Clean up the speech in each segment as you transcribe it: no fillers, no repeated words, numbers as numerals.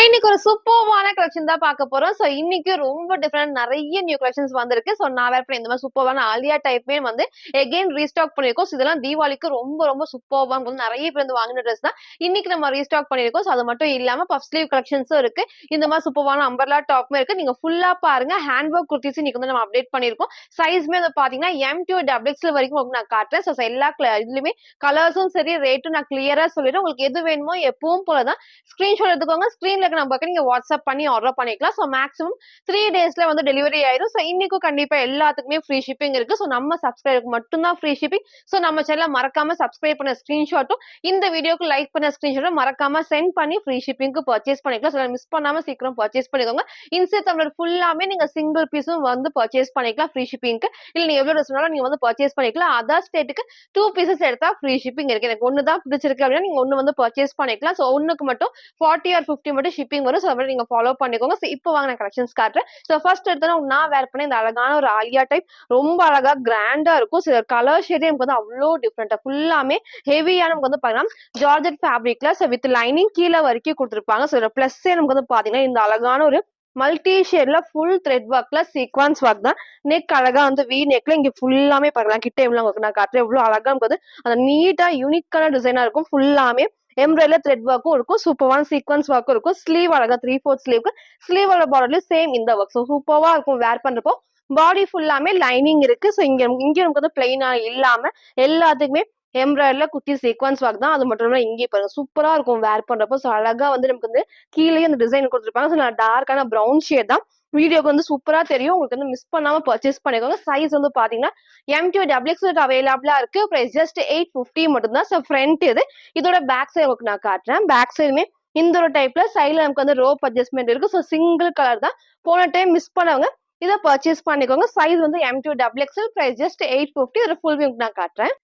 இன்னைக்கு ஒரு சூப்பர்வான கலெக்ஷன் தான் பார்க்க போறோம். சோ இன்னைக்கு ரொம்ப டிஃபரெண்ட் நிறைய நியூ கலெக்ஷன்ஸ் வந்திருக்கு. சோ நான் வேற இந்த மாதிரி சூப்பர்வான ஆலியா டைப்மே வந்து எகைன் ரீஸ்டாக் பண்ணிருக்கோம். சோ இதெல்லாம் தீபாவளிக்கு ரொம்ப ரொம்ப சூப்பர்வா நிறைய பேர் வந்து வாங்கின ட்ரெஸ் தான் இன்னைக்கு நம்ம ரீஸ்டாக் பண்ணிருக்கோம். சோ அது மட்டும் இல்லாம பஃப் ஸ்லீவ் கலெக்ஷன்ஸும் இருக்கு. இந்த மாதிரி சூப்பர்வான அம்பர்லா டாப்மே இருக்கு. நீங்க ஃபுல்லா பாருங்க. ஹேண்ட் ஒர்க் குர்த்திஸ் இன்னைக்கு வந்து நம்ம அப்டேட் பண்ணிருக்கோம். சைஸ்மே வந்து பாத்தீங்கன்னா M to XXL வரைக்கும் உங்களுக்கு நான் காட்டுறேன். சோ எல்லா இதுலயுமே கலர்ஸும் சரி ரேட்டும் நான் கிளியரா சொல்லிடுறேன். உங்களுக்கு எது வேணுமோ எப்பவும் போலதான் ஸ்கிரீன்ஷாட் எடுத்துக்கோங்க. ஸ்கிரீன்ல இருக்க நம்பருக்கு நீங்க வாட்ஸ்அப் பண்ணி ஆர்டர் பண்ணிக்கலாம். ஸோ மேக்ஸிமம் 3 டேஸ்ல வந்து டெலிவரி ஆயிரும். ஸோ இன்னைக்கும் கண்டிப்பா எல்லாத்துக்குமே ஃப்ரீ ஷிப்பிங் இருக்கு. ஸோ நம்ம சப்ஸ்கிரைபருக்கு மட்டும்தான் ஃப்ரீ ஷிப்பிங். ஸோ நம்ம சேனலை மறக்காம சப்ஸ்கிரைப் பண்ண ஸ்கிரீன்ஷாட்டும் இந்த வீடியோக்கு லைக் பண்ண ஸ்கிரீன்ஷாட்டும் மறக்காம சென்ட் பண்ணி ஃப்ரீ ஷிப்பிங்க்கு பர்ச்சேஸ் பண்ணிக்கலாம். ஸோ மிஸ் பண்ணாம சீக்கிரம் பர்ச்சேஸ் பண்ணிக்கோங்க. இன்ஸ்டா தமிழர் ஃபுல்லாமே நீங்க சிங்கிள் பீஸும் வந்து பர்ச்சேஸ் பண்ணிக்கலாம் ஃப்ரீ ஷிப்பிங்க்கு. இல்ல நீங்க எவ்வளவு ட்ரெஸ் வேணாலும் நீங்க வந்து பர்ச்சேஸ் பண்ணிக்கலாம். அதர் ஸ்டேட்டுக்கு 2 பீசஸ் எடுத்தா ஃப்ரீ ஷிப்பிங் இருக்கு. எனக்கு ஒன்னு தான் பிடிச்சிருக்கு அப்படின்னா நீங்க ஒன்னு வந்து பர்ச்சேஸ் பண்ணிக்கலாம். ஸோ ஒன்னுக்கு மட்டும் 40 or 50 மட்டும் ஷிப்பிங் வரும். சோ நீங்க ஃபாலோ பண்ணிக்கோங்க. சோ இப்போ வாங்க நான் கலெக்ஷன்ஸ் காட்டுறேன். சோ ஃபர்ஸ்ட் எடுத்தா நான் வேர் பண்ண இந்த அழகான ஒரு ஆலியா டைப் ரொம்ப அழகா கிராண்டா இருக்கும். சோ கலர் ஷேடே நமக்கு வந்து அவ்வளோ டிஃப்ரெண்டா ஃபுல்லாமே ஹெவியா நமக்கு வந்து பாத்தீங்கன்னா ஜார்ஜெட் ஃபேப்ரிக்ல சோ வித் லைனிங் கீழே வரைக்கும் கொடுத்துருப்பாங்க. சோ பிளஸ்ஸே நமக்கு வந்து பாத்தீங்கன்னா இந்த அழகான ஒரு மல்டி ஷேட்ல ஃபுல் த்ரெட் ஒர்க்ல சீக்வன்ஸ் ஒர்க் தான். நெக் அழகா வந்து வி நெக்ல இங்க ஃபுல்லாமே பாக்கலாம். கிட்ட எவ்வளவு உங்களுக்கு நான் காட்டுறேன். எவ்வளவு அழகா நமக்கு வந்து அந்த நீட்டா யூனிக்கான டிசைனா இருக்கும். ஃபுல்லாமே எம்ப்ராய்டர்ல த்ரெட் ஒர்க்கும் இருக்கும். சூப்பரான சீக்வன்ஸ் ஒர்க்கும் இருக்கும். ஸ்லீவ் அழகா 3/4 ஸ்லீவ்க்கு ஸ்லீவோட பார்டர்ல சேம் இந்த ஒர்க். ஸோ சூப்பரா இருக்கும் வேர் பண்றப்போ. பாடி ஃபுல்லாமே லைனிங் இருக்கு. ஸோ இங்க நமக்கு வந்து பிளைனா இல்லாம எல்லாத்துக்குமே எம்ப்ராய்டர்ல குட்டி சீக்வன்ஸ் ஒர்க் தான். அது மட்டும் இல்லாம இங்கே பாருங்க சூப்பரா இருக்கும் வேர் பண்றப்போ. ஸோ அழகா வந்து நமக்கு வந்து கீழே அந்த டிசைன் கொடுத்துருப்பாங்க. ஸோ நான் டார்க்கான ப்ரௌன் ஷேட் தான். வீடியோக்கு வந்து சூப்பரா தெரியும். உங்களுக்கு வந்து மிஸ் பண்ணாம பர்ச்சேஸ் பண்ணிக்கோங்க. சைஸ் வந்து பாத்தீங்கன்னா M to XXL அவைலபிளா இருக்கு. பிரைஸ் ஜஸ்ட் 850 மட்டும் தான். ஸோ ஃப்ரண்ட் இது இதோட பேக் சைடு உங்களுக்கு நான் காட்டுறேன். பேக் சைடுமே இந்த ஒரு டைப்ல சைடுல நமக்கு வந்து ரோப் அட்ஜஸ்ட்மெண்ட் இருக்கு. ஸோ சிங்கிள் கலர் தான். போன டைம் மிஸ் பண்ணவங்க இதை பர்ச்சேஸ் பண்ணிக்கோங்க. சைஸ் வந்து M to XXL price just 850. ஒரு ஃபுல் வியூ நான் காட்டுறேன்.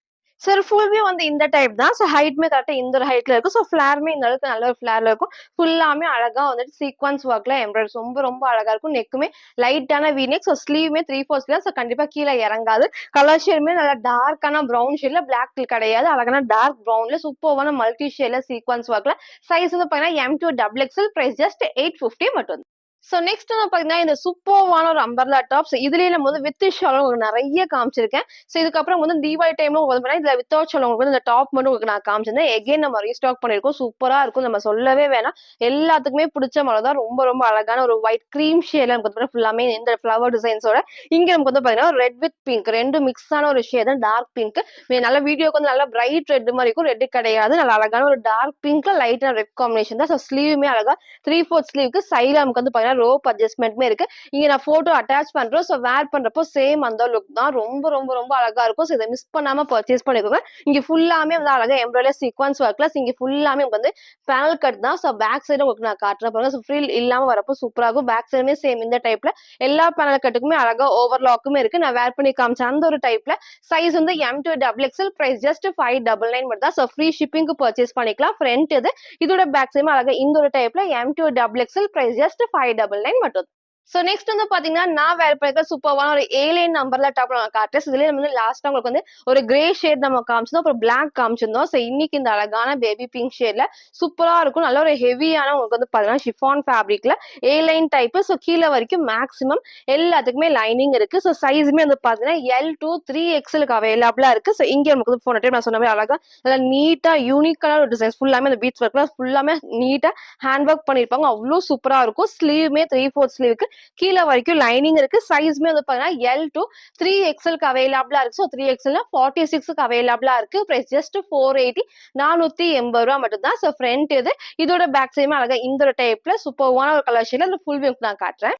சார் ஃபுல் வியூ வந்து இந்த டைப் தான். ஸோ ஹைட்மே கரெக்டா இந்த ஒரு ஹைட்ல இருக்கும். ஸோ ஃபிளாருமே இந்த அளவுக்கு நல்ல ஒரு ஃபிளார்ல இருக்கும். ஃபுல்லாமே அழகா வந்துட்டு சீக்வன்ஸ் ஒர்க்ல எம்ப்ராய்டரி ரொம்ப ரொம்ப அழகா இருக்கும். நெக்குமே லைட்டான வீனெக். ஸோ ஸ்லீவ்மே 3/4 ஸ்லீவ். ஸோ கண்டிப்பா கீழே இறங்காது. கலர் ஷேடுமே நல்லா டார்க்கான ப்ரௌன் ஷேட்ல பிளாக் கிடையாது. அழகான டார்க் ப்ரௌன்ல சூப்பரான மல்டி ஷேட்ல சீக்வன்ஸ் ஒர்க்ல சைஸ் வந்து பாத்தீங்கன்னா M to XXL price just 850 மட்டும். சோ நெக்ஸ்ட் வந்து பாத்தீங்கன்னா இந்த சூப்பர்வான ஒரு அம்பர்லா டாப்ஸ். இதுலயே நம்ம வந்து வித் ஷாலும் உங்களுக்கு நிறைய காமிச்சிருக்கேன். சோ இதுக்கப்புறம் வந்து தீபாவளி டைம்ல உங்களுக்கு இதுல வித்தவுட் ஷால் உங்களுக்கு வந்து இந்த டாப் மட்டும் உங்களுக்கு நான் காமிச்சிருந்தேன். எகைன் நம்ம ரீஸ்டாக் பண்ணிருக்கோம். சூப்பரா இருக்கும். நம்ம சொல்லவே வேணாம். எல்லாத்துக்குமே பிடிச்ச மாதிரி தான். ரொம்ப ரொம்ப அழகான ஒரு ஒயிட் கிரீம் ஷேட்ல நமக்கு ஃபுல்லாமே இந்த ஃபிளவர் டிசைன்ஸோட இங்க நமக்கு வந்து பாத்தீங்கன்னா ரெட் வித் பிங்க் ரெண்டு மிக்ஸ் ஆன ஒரு ஷேட் தான். டார்க் பிங்க் நல்ல வீடியோக்கு வந்து நல்லா பிரைட் ரெட் மாதிரி இருக்கும். ரெட் கிடையாது. நல்ல அழகான ஒரு டார்க் பிங்க்ல லைட்டான ரெட் காம்பினேஷன் தான். ஸோ ஸ்லீவுமே அழகா 3/4 ஸ்லீவ்க்கு சைட்ல நமக்கு வந்து பாத்தீங்கன்னா ரோப் அட்ஜஸ்ட்மெண்ட்மே இருக்கு. இங்க நான் போட்டோ அட்டாச் பண்றோம். சோ வேர் பண்றப்போ சேம் அந்த லுக் தான். ரொம்ப ரொம்ப ரொம்ப அழகா இருக்கும். சோ இதை மிஸ் பண்ணாம பர்ச்சேஸ் பண்ணிக்கோங்க. இங்க ஃபுல்லாமே வந்து அழகா எம்ப்ராய்டரி சீக்வன்ஸ் ஒர்க்ல இங்க ஃபுல்லாமே வந்து பேனல் கட் தான். சோ பேக் சைடு உங்களுக்கு நான் காட்டுறேன் பாருங்க. சோ ஃப்ரில் இல்லாம வரப்போ சூப்பரா இருக்கும். பேக் சைடுமே சேம் இந்த டைப்ல எல்லா பேனல் கட்டுக்குமே அழகா ஓவர்லாக்குமே இருக்கு. நான் வேர் பண்ணி காமிச்ச அந்த ஒரு டைப்ல சைஸ் வந்து M to XXL price just 599 மட்டும் தான். சோ ஃப்ரீ ஷிப்பிங்க்கு பர்ச்சேஸ் பண்ணிக்கலாம். ஃப்ரண்ட் இது இதோட பேக் சைடுமே அழகா இந்த ஒரு டைப்ல M to XXL price just 599 மட்டும். சோ நெக்ஸ்ட் வந்து பாத்தீங்கன்னா நான் வேர் பண்ணிருக்க சூப்பர்வான ஒரு A-லைன் நம்பர்ல டாப் நான் காட்டுறேன். இதுலயே வந்து லாஸ்டா உங்களுக்கு வந்து ஒரு கிரே ஷேட் நம்ம காமிச்சிருந்தோம். அப்புறம் பிளாக் காமிச்சிருந்தோம். சோ இன்னைக்கு இந்த அழகான பேபி பிங்க் ஷேட்ல சூப்பரா இருக்கும். நல்ல ஒரு ஹெவியான உங்களுக்கு வந்து பாத்தீங்கன்னா ஷிஃபான் ஃபேப்ரிக்ல A-லைன் டைப். சோ கீழே வரைக்கும் மேக்ஸிமம் எல்லாத்துக்குமே லைனிங் இருக்கு. சோ சைஸுமே வந்து பாத்தீங்கன்னா L to 3XL அவைலபிளா இருக்கு. சோ இங்க நமக்கு வந்து போன டைம் நான் சொன்ன மாதிரி அழகா நல்லா நீட்டா யூனிக்கான ஒரு டிசைன்ஸ் ஃபுல்லாமே அந்த பீட்ஸ் ஒர்க்ல ஃபுல்லாமே நீட்டா ஹேண்ட் ஒர்க் பண்ணிருப்பாங்க. அவ்வளவு சூப்பரா இருக்கும். ஸ்லீவ்மே 3/4 ஸ்லீவ்க்கு கீழே வரைக்கும் லைனிங் இருக்கு. சைஸ்மே வந்து பாத்தீங்கன்னா L to 3XLக்கு அவைலபிளா இருக்கு. ஸோ 3XL 46க்கு அவைலபிளா இருக்கு. பிரைஸ் ஜஸ்ட் 480 480 மட்டும் தான். ஸோ ஃப்ரண்ட் இது இதோட பேக் சைடுமே அழகா இந்த ஒரு டைப்ல சூப்பர்வான ஒரு கலர் ஷேட்ல அந்த ஃபுல் வியூ நான் காட்டுறேன்.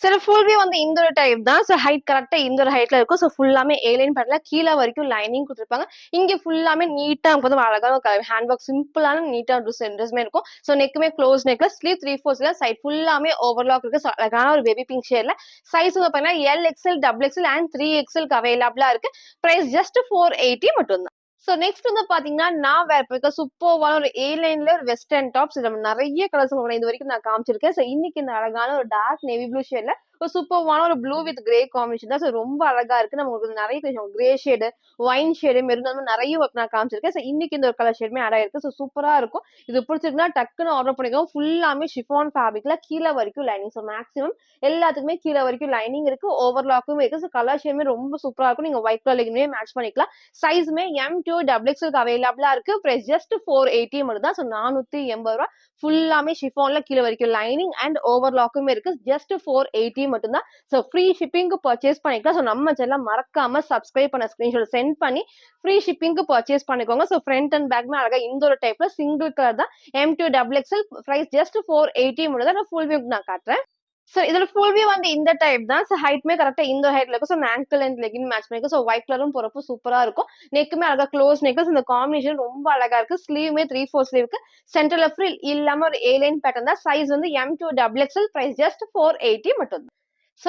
சில ஃபுல் வியூ வந்து இந்த ஒரு டைப் தான். ஸோ ஹைட் கரெக்டா இந்த ஒரு ஹைட்ல இருக்கும். ஸோ ஃபுல்லாமே A-லைன் பேட்டர்ல கீழே வரைக்கும் லைனிங் கொடுத்துருப்பாங்க. இங்க ஃபுல்லாமே நீட்டா நமக்கு வந்து அழகான ஹேண்ட் ஒர்க் சிம்பிளான நீட்டா ட்ரெஸ்மே இருக்கும். ஸோ நெக்குமே க்ளோஸ் நெக்ல ஸ்லீவ் 3/4 சைட் ஃபுல்லாமே ஓவர்லாக் இருக்கு. ஸோ அழகான ஒரு பேபி பிங்க் ஷேட்ல சைஸ் வந்து பாத்தீங்கன்னா LXL XXL அண்ட் 3XLக்கு அவைலபிளா இருக்கு. பிரைஸ் ஜஸ்ட் 480 மட்டும் தான். சோ நெக்ஸ்ட் வந்து பாத்தீங்கன்னா நான் வேர் பண்ணிருக்க சூப்பர்வான ஒரு A-லைன்ல ஒரு வெஸ்டர்ன் டாப்ஸ். இதுல நிறைய கலர்ஸ் உங்களுக்கு இது வரைக்கும் நான் காமிச்சிருக்கேன். சோ இன்னைக்கு இந்த அழகான ஒரு டார்க் நேவி ப்ளூ ஷேட்ல ஒரு சூப்பர்வான ஒரு ப்ளூ வித் கிரே காம்பினேஷன் தான். ரொம்ப அழகா இருக்கு. நமக்கு நிறைய grey shade, wine shade, maroon அந்த நிறைய ஒர்க் நான் காமிச்சிருக்கேன். இன்னைக்கு இந்த ஒரு கலர் ஷேடுமே ஆட் ஆயிருக்கு. சூப்பரா இருக்கும். இது பிடிச்சிருக்குன்னா டக்குன்னு ஆர்டர் பண்ணிக்கோங்க. ஃபுல்லாமே ஷிஃபான் ஃபேப்ரிக்ல கீழ வரைக்கும் லைனிங். மேக்ஸிமம் எல்லாத்துக்குமே கீழ வரைக்கும் லைனிங் இருக்கு. ஓவர்லாக்கும் இருக்கு. கலர் ஷேடுமே ரொம்ப சூப்பரா இருக்கும். நீங்க ஒயிட் கலர் லெகின்மே மேட்ச் பண்ணிக்கலாம். சைஸ்மே M2 XXL அவைலபிளா இருக்கு. பிரைஸ் ஜஸ்ட் 480 மட்டும் தான். 480 ரூபாய். ஃபுல்லாமே ஷிஃபான்ல கீழ வரைக்கும் லைனிங் அண்ட் ஓவர்லாக்குமே இருக்கு. ஜஸ்ட் 480 மட்டும் தான். ஃப்ரீ ஷிப்பிங்க்கு பர்ச்சேஸ் பண்ணிக்கலாம். நம்ம சேனலை மறக்காம சப்ஸ்கிரைப் பண்ண ஸ்கிரீன்ஷாட் சென்ட் பண்ணி ஃப்ரீ ஷிப்பிங்க்கு பர்ச்சேஸ் பண்ணிக்கோங்க. ஃப்ரண்ட் அண்ட் பேக்மே அழகா இந்த ஒரு டைப்ல சிங்கிள் கலர் தான். M2 XXL பிரைஸ் ஜஸ்ட் 480 மட்டும் தான். ஃபுல் வியூ நான் காட்டுறேன். இதோட ஃபுல் வியூ வந்து இந்த டைப் தான். ஹைட்மே கரெக்டா இந்த ஹைட்ல இருக்கும். ஆங்கிள் அண்ட் லெகின் மேட்ச் பண்ணிருக்கு. ஒயிட் கலரும் போறப்போ சூப்பரா இருக்கும். நெக்குமே அழகா க்ளோஸ் நெக். இந்த காம்பினேஷன் ரொம்ப அழகா இருக்கு. ஸ்லீவ்மே 3/4 ஸ்லீவ்க்கு சென்டர்ல ஃப்ரில் இல்லாம ஒரு A-லைன் பேட்டர்ன் தான். சைஸ் வந்து M2 XXL பிரைஸ் ஜஸ்ட் 480 மட்டும்.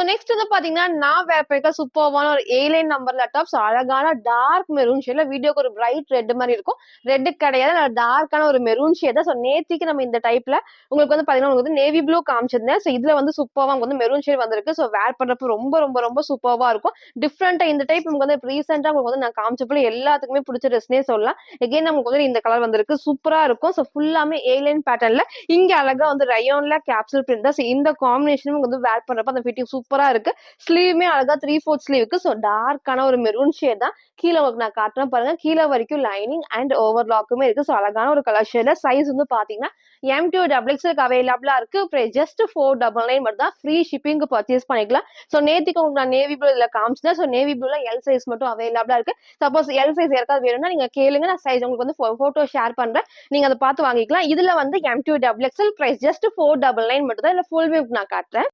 நெக்ஸ்ட் வந்து பாத்தீங்கன்னா நான் வேர் பண்ணிருக்க சூப்பர்வான ஒரு A-லைன் நம்பர்ல டாப். அழகான டார்க் மெரூன் ஷேட்ல வீடியோக்கு ஒரு பிரைட் ரெட் மாதிரி இருக்கும். ரெட் கிடையாது, டார்க்கான ஒரு மெரூன் ஷேட் தான். நேத்திக்கு நம்ம இந்த டைப்ல உங்களுக்கு வந்து பாத்தீங்கன்னா உங்களுக்கு வந்து நேவி ப்ளூ காமிச்சிருந்தேன். இதுல வந்து சூப்பர்வா வந்து மெரூன் ஷேட் வந்திருக்கு. வேர் பண்றப்ப ரொம்ப ரொம்ப ரொம்ப சூப்பர்வா இருக்கும். டிஃப்ரெண்டா இந்த டைப் நமக்கு வந்து ரீசெண்டா உங்களுக்கு வந்து நான் காமிச்சப்போ எல்லாத்துக்குமே பிடிச்ச ட்ரெஸ்னே சொல்லலாம். எகைன் நமக்கு வந்து இந்த கலர் வந்திருக்கு. சூப்பரா இருக்கும். ஃபுல்லாமே A-லைன் பேட்டர்ன்ல இங்க அழகா வந்து ரயோன்ல கேப்சூல் பிரிண்ட் தான். இந்த காம்பினேஷனும் வந்து வேர் பண்றப்ப அந்த ஃபிட்டிங் சூப்பரா இருக்கு. ஸ்லீவ்மே அழகா 3/4 ஸ்லீவுக்கு. டார்க்கான ஒரு மெரூன் ஷேட் தான். கீழே உங்களுக்கு நான் காட்டுறேன் பாருங்க. கீழே வரைக்கும் லைனிங் அண்ட் ஓவர்லாக்குமே இருக்கு. அழகான ஒரு கலர் ஷேட்ல சைஸ் வந்து பாத்தீங்கன்னா M2 XXL அவைலபிளா இருக்கு. ஜஸ்ட் 499 மட்டும் தான். ஃப்ரீ ஷிப்பிங்க்கு பர்ச்சேஸ் பண்ணிக்கலாம். நேத்திக்கு உங்களுக்கு நான் நேவி ப்ளூ இதுல காமிச்சேன். நேவி ப்ளூல எல் சைஸ் மட்டும் அவைலபிளா இருக்கு. சப்போஸ் எல் சைஸ் யாருக்காவது வேணும்னா நீங்க கேளுங்க. நான் சைஸ் உங்களுக்கு வந்து போட்டோ ஷேர் பண்றேன். நீங்க அதை பார்த்து வாங்கிக்கலாம். இதுல வந்து M2 XXL பிரைஸ் ஜஸ்ட் 499 மட்டும் தான். இல்ல ஃபுல் வியூ நான் காட்டுறேன்.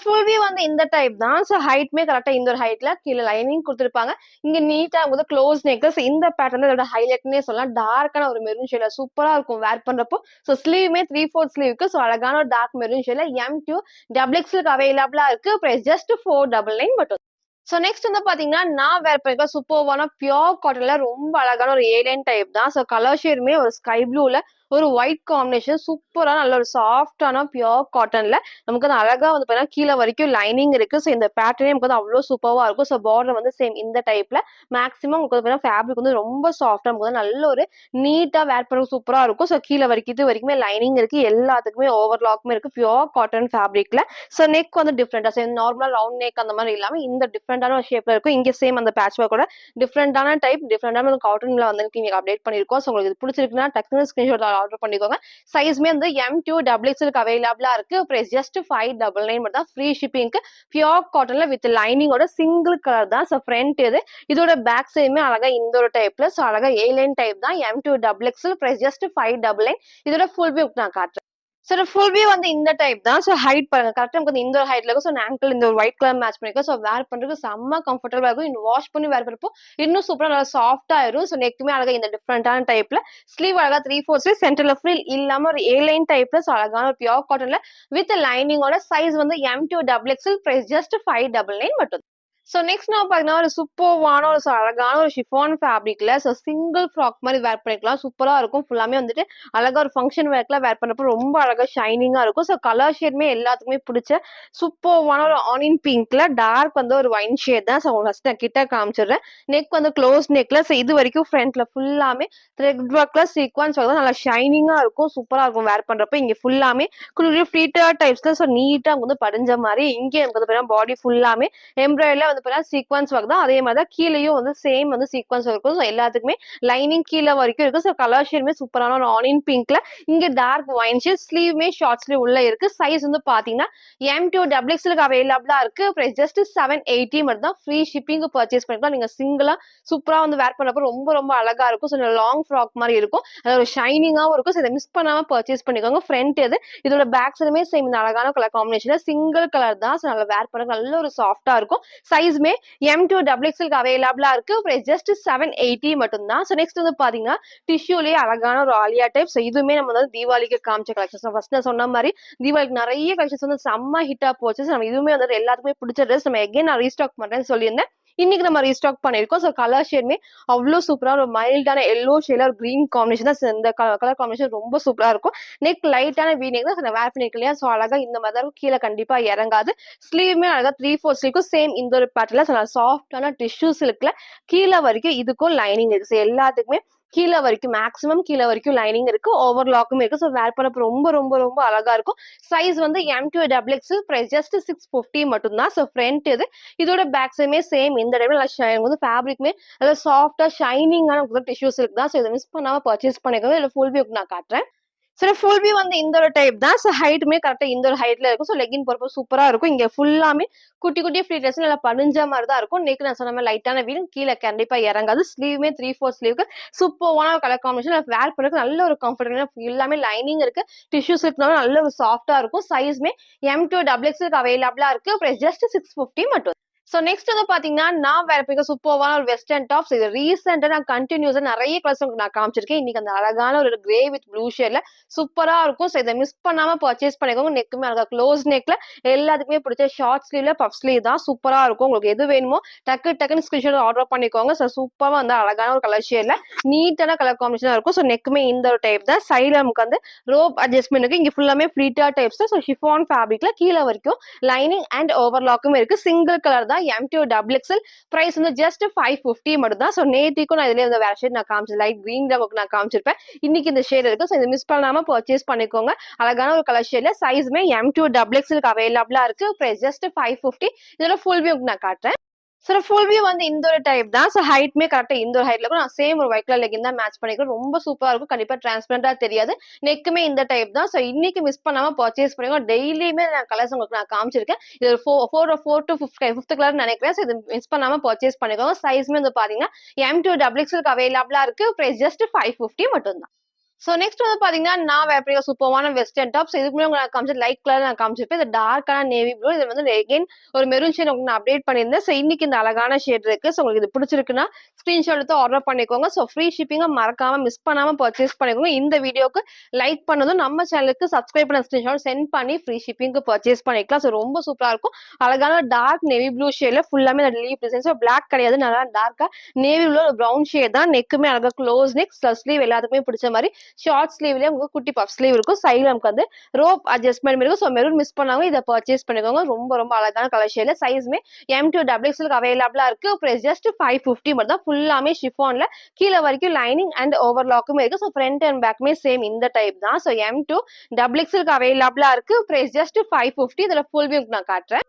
ஃபுல் வியூ வந்து இந்த டைப் தான். ஹைட்மே கரெக்டா இந்த ஒரு ஹைட்ல கீழே லைனிங் கொடுத்துருப்பாங்க. இங்க நீட்டா வந்து க்ளோஸ் நெக். இந்த பேட்டர்ன் இதோட ஹைலைட்னே சொல்லலாம். டார்க்கான ஒரு மெரூன் ஷேட்ல சூப்பரா இருக்கும் வேர் பண்றப்போ. ஸ்லீவ்மே 3/4 ஸ்லீவுக்கு. அழகான ஒரு டார்க் மெரூன் ஷேட்ல M2 XXL அவைலபிளா இருக்கு. பிரைஸ் ஜஸ்ட் 499 மட்டும். நெக்ஸ்ட் வந்து பாத்தீங்கன்னா நான் வேர் பண்ணிருக்க சூப்பர்வான பியோர் காட்டன்ல ரொம்ப அழகான ஒரு A-லைன் டைப் தான். கலர் ஷேடுமே ஒரு ஸ்கை ப்ளூல ஒரு ஒயிட் காம்பினேஷன் சூப்பரா நல்ல ஒரு சாஃப்டான பியோர் காட்டன்ல நமக்கு வந்து அழகா வந்து பாத்தீங்கன்னா கீழே வரைக்கும் லைனிங் இருக்கு. இந்த பேட்டர்னே நமக்கு வந்து அவ்வளவு சூப்பரா இருக்கும். பார்டர் வந்து சேம் இந்த டைப்ல மேக்ஸிமம் உங்களுக்கு ஃபேப்ரிக் வந்து ரொம்ப சாஃப்டா நமக்கு வந்து நல்ல ஒரு நீட்டா வேர் பண்ண சூப்பரா இருக்கும். கீழே வரைக்கும் இது வரைக்குமே லைனிங் இருக்கு. எல்லாத்துக்குமே ஓவர்லாக்குமே இருக்கு. Pure cotton ஃபேப்ரிக்ல. நெக் வந்து டிஃப்ரெண்டா நார்மலா ரவுண்ட் நெக் அந்த மாதிரி இல்லாம இந்த டிஃப்ரெண்டான ஒரு ஷேப்ல இருக்கும். இங்க சேம் அந்த பேட்ச் ஒர்க்கோட டிஃப்ரெண்டான டைப் டிஃப்ரெண்டான காட்டன்ல வந்து நீங்க அப்டேட் பண்ணிருக்கோம். உங்களுக்கு இது பிடிச்சிருக்குன்னா டக்குனு ஸ்கிரீன்ஷாட் ஆர்டர் பண்ணிக்கோங்க. சைஸ்மே வந்து M2 XXL அவைலபிளா இருக்கு. பிரைஸ் ஜஸ்ட் 599 மட்டும் தான். ஃப்ரீ ஷிப்பிங்க்கு பியோர் காட்டன்ல வித் லைனிங்கோட சிங்கிள் கலர் தான். ஃப்ரண்ட் இது இதோட பேக் சைடுமே அழகா இந்த ஒரு டைப்ல அழகா A-லைன் டைப் தான். M2 XXL price just 599. இதோட ஃபுல் வியூ நான் காட்டுறேன். ஃபுல் வியூ வந்து இந்த டைப் தான். ஹைட் பாருங்க கரெக்டா நமக்கு இந்த ஒரு ஹைட்ல இருக்கும். ஆங்கிள் இந்த ஒரு ஒயிட் கலர் மேட்ச் பண்ணிருக்கோம். வேர் பண்றதுக்கு செம்ம கம்ஃபர்டபுளா இருக்கும். இன்னும் வாஷ் பண்ணி வேர் பண்றப்போ இன்னும் சூப்பரா நல்லா சாஃப்டா ஆயிரும். நெக்குமே அழகா இந்த டிஃப்ரெண்டான டைப்ல ஸ்லீவ் அழகா 3/4 ஸ்லீவ் சென்டர்ல ஃப்ரில் இல்லாம ஒரு A-லைன் டைப்ல அழகான ஒரு பியோர் காட்டன்ல வித் லைனிங்கோட சைஸ் வந்து M2 XXL பிரைஸ் ஜஸ்ட் 599 மட்டும். நெக்ஸ்ட் நான் பாத்தீங்கன்னா ஒரு சூப்பர்வான ஒரு அழகான ஒரு ஷிஃபான் ஃபேப்ரிக்ல சிங்கிள் ஃப்ராக் மாதிரி வேர் பண்ணிக்கலாம். சூப்பரா இருக்கும். ஃபுல்லாமே வந்துட்டு அழகா ஒரு ஃபங்க்ஷன் வேர்க்ல வேர் பண்றப்போ ரொம்ப அழகா ஷைனிங்கா இருக்கும். கலர் ஷேட்மே எல்லாத்துக்குமே பிடிச்ச சூப்பர்வான ஒரு ஆனியன் பிங்க்ல டார்க் வந்து ஒரு ஒயின் ஷேட் தான். ஃபர்ஸ்ட் நான் கிட்ட காமிச்சிடுறேன். நெக் வந்து க்ளோஸ் நெக்ல இது வரைக்கும் ஃப்ரண்ட்ல ஃபுல்லாமே த்ரெட் ஒர்க்ல சீக்வன்ஸ் வந்து நல்லா ஷைனிங்கா இருக்கும். சூப்பரா இருக்கும் வேர் பண்றப்ப. இங்க ஃபுல்லாமே ஃபிளீட்டர் டைப்ஸ்ல நீட்டா வந்து படிஞ்ச மாதிரி இங்கே எனக்கு பாடி ஃபுல்லாமே எம்ப்ராய்டரில வந்து சீக்வன்ஸ் ஒர்க் தான். அதே மாதிரி தான் கீழேயும் வந்து சேம் வந்து சீக்வன்ஸ் இருக்கும். எல்லாத்துக்குமே லைனிங் கீழே வரைக்கும் இருக்கு. கலர் ஷேடுமே சூப்பரான ஒரு ஆனியன் பிங்க்ல இங்க டார்க் ஒயின் ஷேட். ஸ்லீவ்மே ஷார்ட் ஸ்லீவ் உள்ள இருக்கு. சைஸ் வந்து பாத்தீங்கன்னா M2 XXL அவைலபிளா இருக்கு. பிரைஸ் ஜஸ்ட் 780 மட்டும் தான். ஃப்ரீ ஷிப்பிங் பர்ச்சேஸ் பண்ணிக்கலாம். நீங்க சிங்கிளா சூப்பரா வந்து வேர் பண்றப்ப ரொம்ப ரொம்ப அழகா இருக்கும். லாங் ஃப்ராக் மாதிரி இருக்கும். அது ஒரு ஷைனிங்காவும் இருக்கும். இதை மிஸ் பண்ணாம பர்ச்சேஸ் பண்ணிக்கோங்க. ஃப்ரண்ட் இது இதோட பேக் சைடுமே சேம் இந்த அழகான கலர் காம்பினேஷன்ல சிங்கிள் கலர் தான். நல்லா வேர் பண்ண நல்ல ஒரு சாஃப்டா இருக்கும். சைஸ்மே M2 XXL அவைலபிளா இருக்கு. பிரைஸ் ஜஸ்ட் 780 மட்டும் தான். நெக்ஸ்ட் வந்து பாத்தீங்கன்னா டிஷ்யூலயே அழகான ஒரு ஆலியா டைப். இதுவுமே நம்ம வந்து தீபாவளிக்கு காமிச்ச கலெக்ஷன். ஃபர்ஸ்ட் நான் சொன்ன மாதிரி தீபாவளிக்கு நிறைய கலெக்ஷன்ஸ் வந்து செம்ம ஹிட்டா போச்சு. நம்ம இதுவுமே வந்து எல்லாத்துக்குமே பிடிச்ச ட்ரெஸ். நம்ம எகைன் நான் ரீஸ்டாக் பண்றேன்னு சொல்லியிருந்தேன். இன்னைக்கு நம்ம ரீஸ்டாக் பண்ணிருக்கோம். ஸோ கலர் ஷேடுமே அவ்ளோ சூப்பரா ஒரு மைல்டான எல்லோ ஷேட்ல ஒரு கிரீன் காம்பினேஷன் தான். இந்த கலர் காம்பினேஷன் ரொம்ப சூப்பரா இருக்கும். நெக் லைட்டான வி நெக் தான் வேர் பண்ணிருக்கேன் இல்லையா? ஸோ அழகா இந்த மாதிரி தான் இருக்கும். கீழே கண்டிப்பா இறங்காது. ஸ்லீவுமே அழகா 3/4 ஸ்லீவ்க்கும் சேம் இந்த ஒரு பேட்டர்ல சாஃப்டான டிஷ்யூ சில்க்ல கீழே வரைக்கும் இதுக்கும் லைனிங் இருக்கு. ஸோ எல்லாத்துக்குமே கீழே வரைக்கும் மேக்ஸிமம் கீழே வரைக்கும் லைனிங் இருக்கு. ஓவர்லாக்கும் இருக்கு. ஸோ வேர் பண்ணப்ப ரொம்ப ரொம்ப ரொம்ப அழகா இருக்கும். சைஸ் வந்து M2XX பிரைஸ் ஜஸ்ட் 650 மட்டும் தான். ஸோ ஃப்ரண்ட் இது இதோட பேக் சைடுமே சேம் இந்த டைம்ல நல்லா வந்து ஃபேப்ரிக்மே நல்லா சாஃப்டா ஷைனிங்கான டிஷ்யூ சில்க் தான். ஸோ இதை மிஸ் பண்ணாம பர்ச்சேஸ் பண்ணிக்கோங்க. இதுல ஃபுல் வியூ நான் காட்டுறேன். சரி ஃபுல் வியூ வந்து இந்த ஒரு டைப் தான். ஸோ ஹைட்டுமே கரெக்டா இந்த ஒரு ஹைட்ல இருக்கும். ஸோ லெகின் போறப்போ சூப்பரா இருக்கும். இங்க ஃபுல்லாமே குட்டி குட்டி ஃபிளீட்டர்ஸ் நல்லா பனிஞ்ச மாதிரி தான் இருக்கும். நெக் நான் சொன்ன மாதிரி லைட்டான வீடும் கீழே கண்டிப்பா இறங்காது. ஸ்லீவ்மே 3/4 ஸ்லீவ்க்கு சூப்பரான கலர் காம்பினேஷன் வேர் பண்ணுறதுக்கு நல்ல ஒரு கம்ஃபர்டபுள் எல்லாமே லைனிங் இருக்கு. டிஷ்யூ சில்க்னால நல்ல ஒரு சாஃப்டா இருக்கும். சைஸ்மே M2XX அவைலபிளா இருக்கு. பிரைஸ் ஜஸ்ட் 650 மட்டும். சோ நெக்ஸ்ட் வந்து பாத்தீங்கன்னா நான் வேற பிக்க சூப்பர்வான ஒரு வெஸ்டர்ன் டாப்ஸ். இது ரீசெண்டா நான் கண்டினியூஸா நிறைய கலர்ஸ் உங்களுக்கு நான் காமிச்சிருக்கேன். இன்னைக்கு அந்த அழகான ஒரு கிரே வித் ப்ளூ ஷேட்ல சூப்பரா இருக்கும். ஸோ இதை மிஸ் பண்ணாம பர்ச்சேஸ் பண்ணிக்கோங்க. நெக்குமே அழகா க்ளோஸ் நெக்ல எல்லாத்துக்குமே பிடிச்ச ஷார்ட் ஸ்லீவ்ல பஃப் ஸ்லீவ் தான் சூப்பரா இருக்கும். உங்களுக்கு எது வேணுமோ டக்குன்னு ஸ்கிரீன்ஷாட் ஆர்டர் பண்ணிக்கோங்க. ஸோ சூப்பரா வந்து அழகான ஒரு கலர் ஷேட்ல நீட்டான கலர் காம்பினேஷனா இருக்கும். ஸோ நெக்குமே இந்த ஒரு டைப் தான். சைடு நமக்கு வந்து ரோப் அட்ஜஸ்ட்மெண்ட் இருக்கு. இங்க ஃபுல்லாமே ஃபிளீட்டா டைப்ஸ். ஸோ ஷிஃபான் ஃபேப்ரிக்ல கீழே வரைக்கும் லைனிங் அண்ட் ஓவர்லாக்கும் இருக்கு. சிங்கிள் கலர் தான். M2XX பிரைஸ் வந்து ஜஸ்ட் 550 மட்டும் தான். ஸோ நேத்திக்கும் நான் இதுல வேற ஷேட் நான் காமிச்சேன். லைட் கிரீன் நான் காமிச்சிருப்பேன். இன்னைக்கு இந்த ஷேட் இருக்கு. ஸோ இதை மிஸ் பண்ணாம பர்ச்சேஸ் பண்ணிக்கோங்க. அழகான ஒரு கலர் ஷேட்ல சைஸ்மே M2XX அவைலபிளா இருக்கு. Price just 550. இதோட ஃபுல் வியூ நான் காட்டுறேன். சோ ஃபுல் வியூ வந்து இந்த ஒரு டைப் தான். சோ ஹைட்மே கரெக்டா இந்த ஒரு ஹைட்ல இருக்கும். நான் சேம் ஒரு ஒயிட் கலர் லெகின் தான் மேட்ச் பண்ணிக்கிறேன். ரொம்ப சூப்பரா இருக்கும். கண்டிப்பா டிரான்ஸ்பரண்டா தெரியாது. நெக்குமே இந்த டைப் தான். சோ இன்னைக்கு மிஸ் பண்ணாம பர்ச்சேஸ் பண்ணிக்கோங்க. டெய்லியுமே நான் கலர்ஸ் உங்களுக்கு நான் காமிச்சிருக்கேன். இது ஒரு 4 to 5th கலர் நினைக்கிறேன். சோ இது மிஸ் பண்ணாம பர்ச்சேஸ் பண்ணிக்கோங்க. சைஸ்மே வந்து பாத்தீங்கன்னா M2XX அவைலபிளா இருக்கு. பிரைஸ் ஜஸ்ட் 550 மட்டும் தான். சோ நெக்ஸ்ட் வந்து பாத்தீங்கன்னா நான் வேற சூப்பரான வெஸ்டர்ன் டாப்ஸ். இதுக்கு முன்னாடி உங்களுக்கு காமிச்ச லைட் கலர் நான் காமிச்சிருப்பேன். இது டார்க்கான நேவி ப்ளூ. இது வந்து எகைன் ஒரு மெரூன் ஷேட் உங்களுக்கு நான் அப்டேட் பண்ணியிருந்தேன். சோ இன்னைக்கு இந்த அழகான ஷேட் இருக்கு. சோ உங்களுக்கு இது பிடிச்சிருக்குன்னா ஸ்கிரீன்ஷாட் எடுத்து ஆர்டர் பண்ணிக்கோங்க. சோ ஃப்ரீ ஷிப்பிங்க மறக்காம மிஸ் பண்ணாம பர்ச்சேஸ் பண்ணிக்கோங்க. இந்த வீடியோக்கு லைக் பண்ணதும் நம்ம சேனலுக்கு சப்ஸ்கிரைப் பண்ண ஸ்கிரீன்ஷாட் சென்ட் பண்ணி ஃப்ரீ ஷிப்பிங்க்கு பர்ச்சேஸ் பண்ணிக்கலாம். சோ ரொம்ப சூப்பரா இருக்கும். அழகான டார்க் நேவி ப்ளூ ஷேட்ல ஃபுல்லாமே லீஃப் டிசைன். சோ பிளாக் கிடையாது. நல்லா டார்க்கா நேவி ப்ளூ ஒரு ப்ரௌன் ஷேட் தான். நெக்குமே அழகா க்ளோஸ் நெக் ஸ்லீவ் எல்லாத்துக்குமே பிடிச்ச மாதிரி ஷார்ட் ஸ்லீவ்லயே உங்களுக்கு குட்டி பஃப் ஸ்லீவ் இருக்கும். சைடுல நமக்கு வந்து ரோப் அட்ஜஸ்ட்மெண்ட் இருக்கும். ஸோ மெரூன் மிஸ் பண்ணாம இதை பர்ச்சேஸ் பண்ணிக்கோங்க. ரொம்ப ரொம்ப அழகான கலர் ஷேட்ல சைஸ்மே M2XX அவைலபிளா இருக்கு. பிரைஸ் ஜஸ்ட் 550 மட்டும் தான். ஃபுல்லாமே ஷிஃபான்ல கீழே வரைக்கும் லைனிங் அண்ட் ஓவர்லாக்குமே இருக்கு. ஸோ ஃப்ரண்ட் அண்ட் பேக்குமே சேம் இந்த டைப் தான். ஸோ M2XX அவைலபிளா இருக்கு. Price just 550. இதுல ஃபுல் வியூ நான் காட்டுறேன்.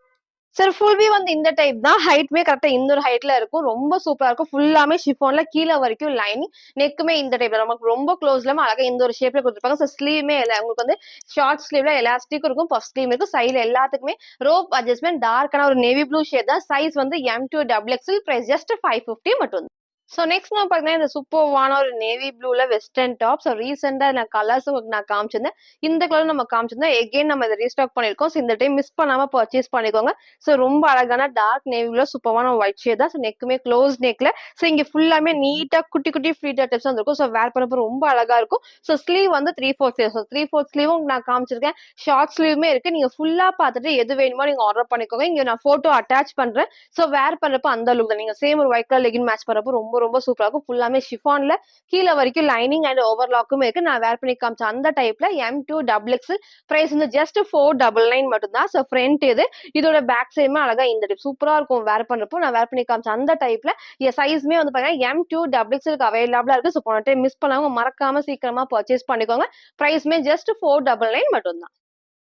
சார் ஃபுல் வியூ வந்து இந்த டைப் தான். ஹைட்மே கரெக்டா இந்த ஒரு ஹைட்ல இருக்கும். ரொம்ப சூப்பரா இருக்கும். ஃபுல்லாமே ஷிஃபான்ல கீழே வரைக்கும் லைனிங். நெக்குமே இந்த டைப்ல நமக்கு ரொம்ப க்ளோஸ்ல அழகா இந்த ஒரு ஷேப்ல கொடுத்துருப்பாங்க. ஸோ ஸ்லீவ்மே உங்களுக்கு வந்து ஷார்ட் ஸ்லீவ்ல எலாஸ்டிக் இருக்கும். பஃப் ஸ்லீவ் இருக்கும். சைடுல எல்லாத்துக்குமே ரோப் அட்ஜஸ்ட்மெண்ட் டார்க்கான ஒரு நேவி ப்ளூ ஷேட் தான். சைஸ் வந்து M2XX பிரைஸ் ஜஸ்ட் 550 மட்டும். சோ நெக்ஸ்ட் நான் பாத்தீங்கன்னா இந்த சூப்பர்வான ஒரு நேவி ப்ளூல வெஸ்டர்ன் டாப். ஸோ ரீசெண்டா நான் கலர்ஸ் உங்களுக்கு நான் காமிச்சிருந்தேன். இந்த கலர் நம்ம காமிச்சிருந்தோம். எகைன் நம்ம இதை ரீஸ்டாக் பண்ணிருக்கோம். ஸோ இந்த டைம் மிஸ் பண்ணாம பர்ச்சேஸ் பண்ணிக்கோங்க. ஸோ ரொம்ப அழகான டார்க் நேவி ப்ளூல சூப்பரான ஒயிட் ஷேட் தான். ஸோ நெக்குமே க்ளோஸ் நெக்ல ஸோ இங்க ஃபுல்லாமே நீட்டா குட்டி குட்டி ஃபிளீட்டர் டைப்ஸ் இருக்கும். ஸோ வேர் பண்ணப்போ ரொம்ப அழகா இருக்கும். ஸோ ஸ்லீவ் வந்து 3/4 ஸ்லீவ். ஸோ 3/4 ஸ்லீவும் நான் காமிச்சிருக்கேன். ஷார்ட் ஸ்லீவுமே இருக்கு. நீங்க ஃபுல்லா பார்த்துட்டு எது வேணுமோ நீங்க ஆர்டர் பண்ணிக்கோங்க. இங்க நான் போட்டோ அட்டாச் பண்றேன். ஸோ வேர் பண்றப்ப அந்த லுக் தான். நீங்க சேம் ஒரு ஒயிட் கலர் லெகின் மேட்ச் பண்றப்போ ரொம்ப ரொம்ப சூப்பரா இருக்கும். ஃபுல்லாமே ஷிஃபான்ல கீழே வரைக்கும் லைனிங் அண்ட் ஓவர்லாக்கும் இருக்கு. நான் வேர் பண்ணி காமிச்ச அந்த டைப்ல M2XX பிரைஸ் வந்து ஜஸ்ட் 499 மட்டும் தான். ஸோ ஃப்ரண்ட் இது இதோட பேக் சைடுமே அழகா இந்த டைப் சூப்பரா இருக்கும். வேர் பண்றப்போ நான் வேர் பண்ணி காமிச்ச அந்த டைப்ல சைஸ்மே வந்து பாத்தீங்கன்னா M2XX அவைலபிளா இருக்கு. ஸோ போன டைம் மிஸ் பண்ணாம மறக்காம சீக்கிரமா பர்ச்சேஸ் பண்ணிக்கோங்க. பிரைஸ்மே ஜஸ்ட் 499 மட்டும் தான்.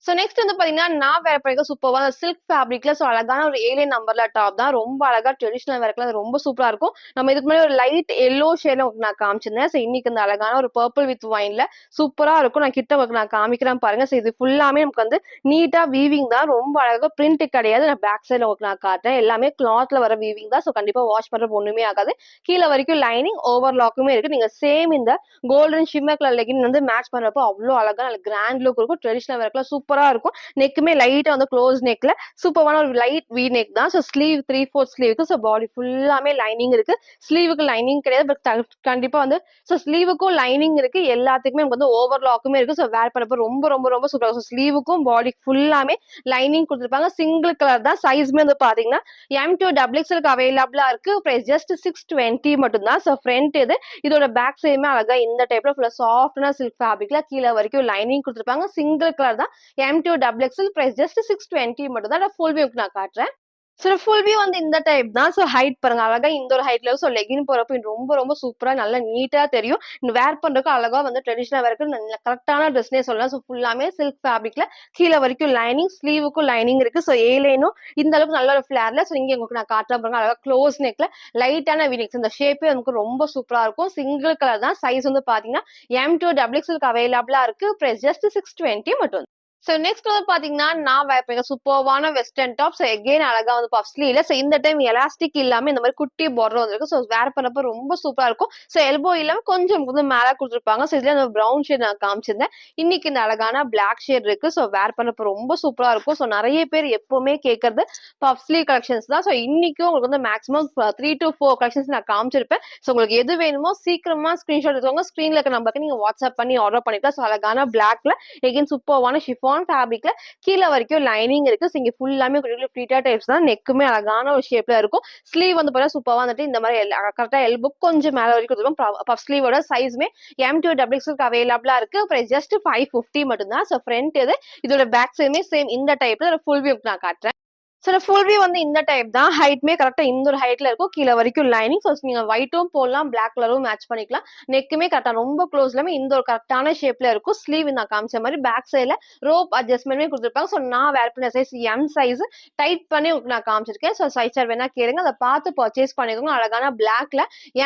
சோ நெக்ஸ்ட் வந்து பாத்தீங்கன்னா நான் வேர் பண்ணிக்க சூப்பரா சில்க் ஃபேப்ரிக்ல சோ அழகான ஒரு ஏலியன் நம்பர்ல டாப் தான். ரொம்ப அழகா ட்ரெடிஷனல் வேர்க்கெல்லாம் ரொம்ப சூப்பரா இருக்கும். நம்ம இதுக்கு முன்னாடி ஒரு லைட் எல்லோ ஷேட்ல நான் காமிச்சிருந்தேன். சோ இன்னைக்கு இந்த அழகான ஒரு பர்பிள் வித் ஒயின்ல சூப்பரா இருக்கும். நான் கிட்ட உங்களுக்கு நான் காமிக்கிறேன் பாருங்க. சோ இது ஃபுல்லாமே நமக்கு வந்து நீட்டா வீவிங் தான். ரொம்ப அழகா பிரிண்ட் கிடையாது. நான் பேக் சைடுல உங்களுக்கு நான் காட்டுறேன். எல்லாமே கிளாத்ல வர வீவிங் தான். சோ கண்டிப்பா வாஷ் பண்றது ஒண்ணுமே ஆகாது. கீழே வரைக்கும் லைனிங் ஓவர்லாக்குமே இருக்கு. நீங்க சேம் இந்த கோல்டன் ஷிம்மர் கலர் லெகின் வந்து மேட்ச் பண்றப்போ அவ்வளவு அழகா நல்ல கிராண்ட் லுக் இருக்கும். ட்ரெடிஷனல் வேர்க்கெல்லாம் சூப்பரா இருக்கும். நெக்குமே லைட்டா வந்து க்ளோஸ் நெக்ல சூப்பரான ஒரு லைட் வி நெக் தான். ஸோ ஸ்லீவ் 3/4 ஸ்லீவுக்கு ஸோ பாடி ஃபுல்லாமே லைனிங் இருக்கு. ஸ்லீவுக்கு லைனிங் கிடையாது. பட் கண்டிப்பா வந்து ஸோ ஸ்லீவுக்கும் லைனிங் இருக்கு. எல்லாத்துக்குமே நமக்கு வந்து ஓவர்லாக்குமே இருக்கு. ஸோ வேர் பண்ணப்போ ரொம்ப ரொம்ப ரொம்ப சூப்பரா இருக்கும். ஸ்லீவுக்கும் பாடி ஃபுல்லாமே லைனிங் கொடுத்துருப்பாங்க. சிங்கிள் கலர் தான். சைஸ்மே வந்து பாத்தீங்கன்னா M2 XXL அவைலபிளா இருக்கு. பிரைஸ் ஜஸ்ட் 620 மட்டும் தான். ஸோ ஃப்ரண்ட் இது. இதோட பேக் சைடுமே அழகா இந்த டைப்ல ஃபுல்லா சாஃப்டான சில்க் ஃபேப்ரிக்ல கீழ வரைக்கும் லைனிங் கொடுத்துருப்பாங்க. சிங்கிள் கலர் தான். M2 XXL பிரைஸ் ஜஸ்ட் 620 மட்டும் தான். ஃபுல் வியூ நான் காட்டுறேன். சோ ஃபுல் வியூ வந்து இந்த டைப் தான். சோ ஹைட் பாருங்க. அழகா இந்த ஒரு ஹைட்ல சோ லெகின் போறப்ப இது ரொம்ப ரொம்ப சூப்பரா நல்லா நீட்டா தெரியும். வேர் பண்றதுக்கு அழகா வந்து ட்ரெடிஷனல் வேர்க்கு நல்ல கரெக்ட்டான ட்ரெஸ்னே சொல்லலாம். சோ ஃபுல்லாமே சில்க் ஃபேப்ரிக்ல கீழ வரைக்கும் லைனிங், ஸ்லீவுக்கும் லைனிங் இருக்கு. சோ ஏ லைனும் இந்த அளவுக்கு நல்ல ஒரு ஃபிளேர்ல சோ இங்க உங்களுக்கு நான் காட்டுறேன் பாருங்க. அழகா க்ளோஸ் நெக்ல லைட்டான வி நெக். இந்த ஷேப்பே நமக்கு ரொம்ப சூப்பரா இருக்கும். சிங்கிள் கலர் தான். சைஸ் வந்து பாத்தீங்கன்னா M2 XXL அவைலபிளா இருக்கு. பிரைஸ் ஜஸ்ட் 620 மட்டும். சோ நெக்ஸ்ட் வந்து பாத்தீங்கன்னா நான் வேர் பண்ண சூப்பர்வான வெஸ்டர்ன் டாப். சோ எகைன் அழகா வந்து பஃப் ஸ்லீவ்ல சோ இந்த டைம் எலாஸ்டிக் இல்லாம இந்த மாதிரி குட்டி பார்டர் வந்திருக்கு. சோ வேர் பண்ணப்ப ரொம்ப சூப்பரா இருக்கும். சோ எல்போ இல்லாம கொஞ்சம் வந்து மேல கொடுத்துருப்பாங்க. சோ இதுல அந்த பிரவுன் ஷேட் நான் காமிச்சிருந்தேன். இன்னைக்கு இந்த அழகான பிளாக் ஷேட் இருக்கு. சோ வேர் பண்ணப்ப ரொம்ப சூப்பரா இருக்கும். சோ நிறைய பேர் எப்பவுமே கேட்கறது பஃப் ஸ்லீவ் கலெக்ஷன்ஸ் தான். சோ இன்னைக்கும் உங்களுக்கு வந்து மேக்ஸிமம் 3 to 4 கலெக்ஷன்ஸ் நான் காமிச்சிருப்பேன். சோ உங்களுக்கு எது வேணுமோ சீக்கிரமா ஸ்கிரீன்ஷாட் எடுத்துக்கோங்க. ஸ்கிரீன்ல இருக்க நம்பருக்கு நீங்க வாட்ஸ்அப் பண்ணி ஆர்டர் பண்ணிக்கலாம். சோ அழகான பிளாக்ல எகைன் சூப்பர்வான ஷிஃபான் ஃபேப்ரிக்ல கீழ வரைக்கும் லைனிங் இருக்கு. சோ இங்க ஃபுல்லாமே ஃபிளீட்டா டைப்ஸ் தான். நெக்குமே அழகான ஒரு ஷேப்ல இருக்கும். ஸ்லீவ் வந்து பாத்தீங்கன்னா சூப்பரா வந்துட்டு இந்த மாதிரி கரெக்டா எல்போ கொஞ்சம் மேல வரைக்கும் இருக்கும். பஃப் ஸ்லீவோட சைஸ்மே M2 XXL அவைலபிளா இருக்கு. பிரைஸ் ஜஸ்ட் 550 மட்டும் தான். சோ ஃப்ரண்ட் இது. இதோட பேக் சைடுமே சேம் இந்த டைப்ல ஃபுல் வியூ நான் காட்டுறேன். சோ ஃபுல் வியூ வந்து இந்த டைப் தான். ஹைட்மே கரெக்ட்டா இந்த ஒரு ஹைட்ல இருக்கும். கீழ வரைக்கும் லைனிங். சோ நீங்க ஒயிட்டும் போடலாம், பிளாக் கலரும் மேட்ச் பண்ணிக்கலாம். நெக்குமே கரெக்ட்டா ரொம்ப க்ளோஸ் இல்லாம இந்த ஒரு கரெக்ட்டான ஷேப்ல இருக்கும். ஸ்லீவ் நான் காமிச்ச மாதிரி பேக் சைடுல ரோப் அட்ஜஸ்ட்மெண்ட்மே கொடுத்துருப்பாங்க. சோ நான் வேர் பண்ண சைஸ் M சைஸ் டைட் பண்ணி உங்களுக்கு நான் காமிச்சிருக்கேன். சோ சைஸ் சார்ட் வேணா கேளுங்க. அத பார்த்து பர்ச்சேஸ் பண்ணிக்கோங்க. அழகான பிளாக்ல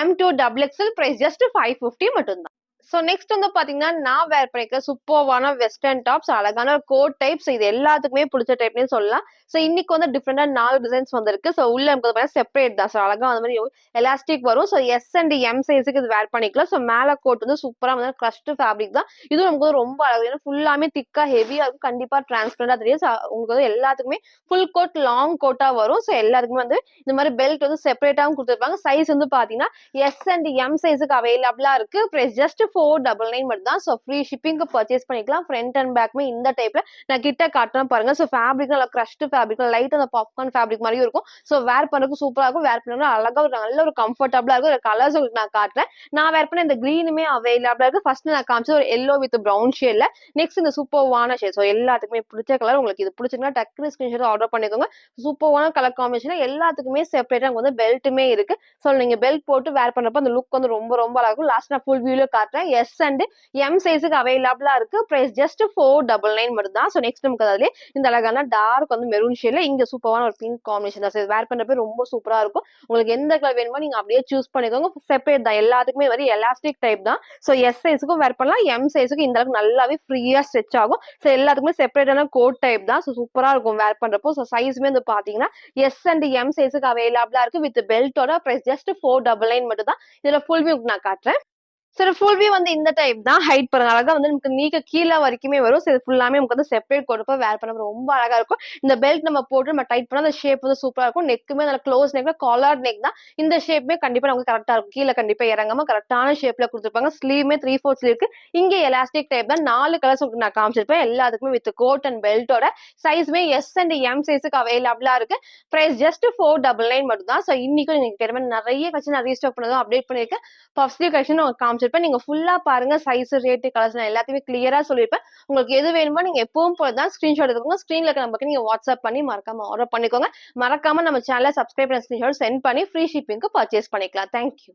M2 XXL பிரைஸ் ஜஸ்ட் 550 மட்டும் தான். சோ நெக்ஸ்ட் வந்து பாத்தீங்கன்னா நான் வேர் பண்ணிருக்க சூப்பர்வான வெஸ்டர்ன் டாப்ஸ் அழகான கோட் டைப்ஸ் இது எல்லாத்துக்குமே பிடிச்ச டைப்னே சொல்லலாம். சோ இன்னைக்கு வந்து டிஃபரெண்டா 4 டிசைன்ஸ் வந்திருக்கு. சோ உள்ள நமக்கு செப்பரேட் தான். சோ அழகா அந்த மாதிரி எலாஸ்டிக் வரும். சோ எஸ் அண்ட் எம் சைஸுக்கு இது வேர் பண்ணிக்கலாம். சோ மேல கோட் வந்து சூப்பரா வந்து கிரஷ்ட் ஃபேப்ரிக் தான். இதுவும் நமக்கு வந்து ரொம்ப அழகு. ஏன்னா ஃபுல்லாமே திக்கா ஹெவியா இருக்கும். கண்டிப்பா டிரான்ஸ்பரண்டா தெரியும். So உங்களுக்கு வந்து எல்லாத்துக்குமே ஃபுல் கோட் லாங் கோட்டா வரும். சோ எல்லாத்துக்குமே வந்து இந்த மாதிரி பெல்ட் வந்து செப்பரேட்டாவும் கொடுத்துருப்பாங்க. சைஸ் வந்து பாத்தீங்கன்னா எஸ் அண்ட் எம் சைஸுக்கு அவைலபிளா இருக்கு. பிரைஸ் ஜஸ்ட் 499 மட்டும் தான். சோ ஃப்ரீ ஷிப்பிங்க்கு பர்ச்சேஸ் பண்ணிக்கலாம். ஃப்ரண்ட் அண்ட் பேக்மே இந்த டைப்ல நான் கிட்ட காட்டுறேன் பாருங்க. சோ ஃபேப்ரிக் நல்லா கிரஷ்ட் ஃபேப்ரிக் லைட் அந்த பாப்கார்ன் ஃபேப்ரிக் மாதிரியும் இருக்கும். சோ வேர் பண்ணதுக்கு சூப்பரா இருக்கும். வேர் பண்ணா அழகா ஒரு நல்ல ஒரு கம்ஃபர்டபுளா இருக்கும். கலர்ஸ் உங்களுக்கு நான் காட்டுறேன். நான் வேர் பண்ண இந்த கிரீனுமே அவைலபிளா இருக்கு. ஃபர்ஸ்ட் நான் காமிச்சது ஒரு எல்லோ வித் பிரவுன் ஷேட்ல. நெக்ஸ்ட் இந்த சூப்பர்வான ஷேட். சோ எல்லாத்துக்குமே பிடிச்ச கலர். உங்களுக்கு இது பிடிச்சிருந்தா டக்குனு ஸ்கிரீன்ஷாட் ஆர்டர் பண்ணிக்கோங்க. சூப்பர்வான கலர் காம்பினேஷன் எல்லாத்துக்குமே செப்பரேட்டா வந்து பெல்ட்டுமே இருக்கு. சோ நீங்க பெல்ட் போட்டு வேர் பண்றப்ப அந்த லுக் வந்து ரொம்ப ரொம்ப அழகா இருக்கும். லாஸ்ட் நான் ஃபுல் வியூல காட்டுறேன். எஸ் அண்ட் எம் சைஸுக்கு அவைலபிளா இருக்கு. பிரைஸ் ஜஸ்ட் 499 மட்டும் தான். சோ நெக்ஸ்ட் நமக்கு அதுலயே இந்த அழகான டார்க் வந்து மெரூன் ஷேட்ல இங்க சூப்பரான ஒரு பிங்க் காம்பினேஷன் தான். வேர் பண்றப்ப ரொம்ப சூப்பரா இருக்கும். உங்களுக்கு எந்த கலர் வேணுமோ நீங்க அப்படியே சூஸ் பண்ணிக்கோங்க. செப்பரேட் தான். எல்லாத்துக்குமே வந்து எலாஸ்டிக் டைப் தான். சோ எஸ் சைஸுக்கும் வேர் பண்ணலாம். எம் சைஸுக்கு இந்த அளவுக்கு நல்லாவே ஃப்ரீயா ஸ்ட்ரெச் ஆகும். சோ எல்லாத்துக்குமே செப்பரேட்டான கோட் டைப் தான். சோ சூப்பரா இருக்கும் வேர் பண்றப்போ. சோ சைஸ்மே வந்து பாத்தீங்கன்னா எஸ் அண்ட் எம் சைஸுக்கு அவைலபிளா இருக்கு. வித் பெல்ட்டோட பிரைஸ் ஜஸ்ட் 499 மட்டும் தான். இதுல ஃபுல் வியூ நான் காட்டுறேன். சரி ஃபுல் வியூ வந்து இந்த டைப் தான். ஹைட் பாருங்க. அழகா வந்து நமக்கு நீக்க கீழ வரைக்குமே வரும். சோ இது ஃபுல்லாமே நமக்கு வந்து செப்பரேட் கொடுப்ப வேர் பண்ண ரொம்ப அழகா இருக்கும். இந்த பெல்ட் நம்ம போட்டு நம்ம டைட் பண்ணா அந்த ஷேப் வந்து சூப்பரா இருக்கும். நெக்குமே நல்ல க்ளோஸ் நெக்ல காலர் நெக் தான். இந்த ஷேப்மே கண்டிப்பா நமக்கு கரெக்ட்டா இருக்கும். கீழ கண்டிப்பா இறங்காம கரெக்ட்டான ஷேப்ல குடுத்துருப்பாங்க. ஸ்லீவ்மே 3/4 ஸ்லீவ்க்கு இங்க எலாஸ்டிக் டைப் தான். 4 கலர்ஸ் உங்களுக்கு நான் காமிச்சிருப்பேன். எல்லாத்துக்குமே வித் கோட் அண்ட் பெல்ட்டோட சைஸ்மே எஸ் அண்ட் எம் சைஸுக்கு அவைலபிளா இருக்கு. பிரைஸ் ஜஸ்ட் 499 மட்டும் தான். சோ இன்னைக்கும் நீங்க கேட்ட மாதிரி நிறைய கலெக்ஷன் நான் ரீஸ்டாக் பண்ணதும் அப்டேட் பண்ணிருக்கேன். பஃப் ஸ்லீவ் கலெக்ஷன் உங்களுக்கு காமிச்சிருப்பேன். நீங்க ஃபுல்லா பாருங்க. சைஸ், ரேட், கலர்ஸ் நான் எல்லாத்தையுமே கிளியரா சொல்லிருப்பேன். உங்களுக்கு எது வேணுமோ நீங்க எப்பவும் போல தான் ஸ்கிரீன்ஷாட் எடுத்துக்கோங்க. ஸ்கிரீன்ல இருக்க நம்பருக்கு நீங்க வாட்ஸ்அப் பண்ணி மறக்காம ஆர்டர் பண்ணிக்கோங்க. மறக்காம நம்ம சேனலை சப்ஸ்கிரைப் பண்ண ஸ்கிரீன்ஷாட் சென்ட் பண்ணி ஃப்ரீ ஷிப்பிங்க்கு பர்ச்சேஸ் பண்ணிக்கலாம். Thank you.